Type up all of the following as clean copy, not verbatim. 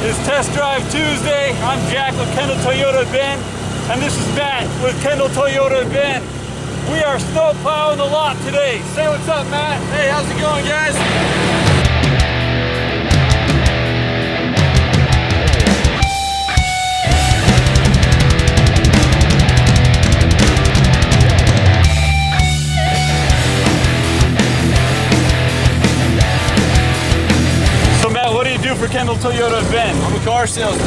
It's Test Drive Tuesday. I'm Jack with Kendall Toyota of Bend, and this is Matt with Kendall Toyota of Bend. We are snow plowing the lot today. Say what's up, Matt. Hey, how's it going, guys? So Matt, what do you do for Kendall Toyota of Bend? I'm a car salesman.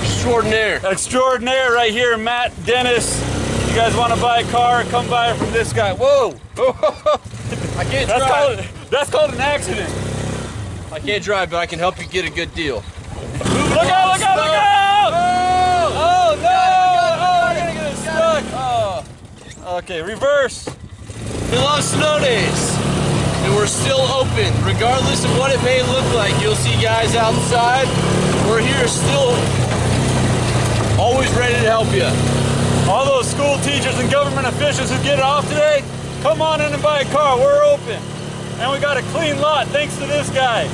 Extraordinaire. Extraordinaire right here, Matt, Dennis. You guys want to buy a car, come buy it from this guy. Whoa! I can't drive. That's called an accident. I can't drive, but I can help you get a good deal. Look out, look out, look out! Oh, no! Oh, we're gonna get stuck. Oh. Okay, reverse. We love snow days, and we're still open. Regardless of what it may look like, you'll see guys outside. We're here still, always ready to help you. All those school teachers and government officials who get off today, come on in and buy a car. We're open. And we got a clean lot thanks to this guy.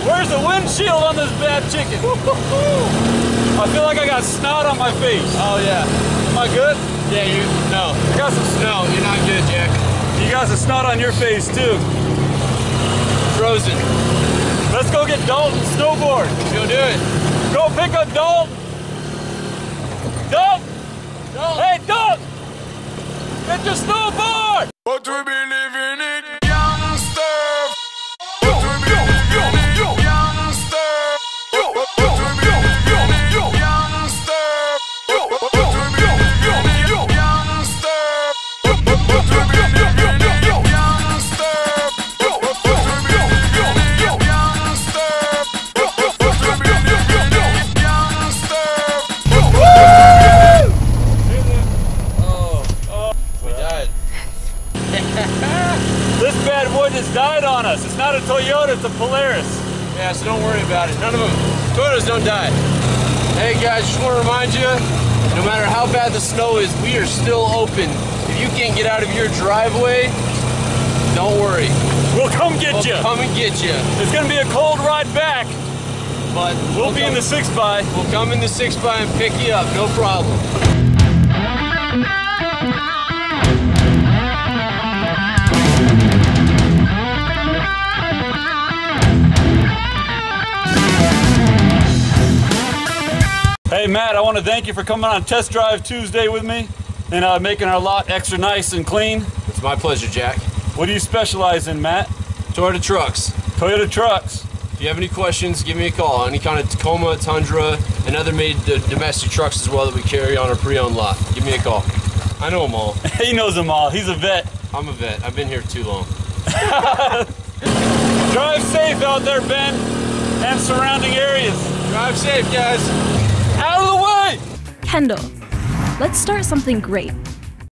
Where's the windshield on this bad chicken? I feel like I got snot on my face. Oh, yeah. Am I good? Yeah, no. I got some snot. No, you're not good, Jack. You got some snot on your face, too. Frozen. Let's go get Dalton snowboard. Go do it. Go pick up Dalton. Dalton! Hey, Dalton! Get your snowboard! What we be living in, youngster? What we be living in, youngster? What we be living in, youngster? What we be living in, youngster? What we be living in, youngster? What we be living in, youngster? What we be living in, youngster? This bad boy just died on us. It's not a Toyota, it's a Polaris. Yeah, so don't worry about it. None of them. Toyotas don't die. Hey guys, just want to remind you, no matter how bad the snow is, we are still open. If you can't get out of your driveway, don't worry. We'll come get you. Come and get you. It's gonna be a cold ride back, But we'll be in the 6x. We'll come in the 6x and pick you up, no problem. Hey Matt, I want to thank you for coming on Test Drive Tuesday with me and making our lot extra nice and clean. It's my pleasure, Jack. What do you specialize in, Matt? Toyota trucks. Toyota trucks. If you have any questions, give me a call. Any kind of Tacoma, Tundra, and other made domestic trucks as well that we carry on our pre-owned lot. Give me a call. I know them all. He knows them all. He's a vet. I'm a vet. I've been here too long. Drive safe out there, Bend, and surrounding areas. Drive safe, guys. Out of the way! Kendall, let's start something great.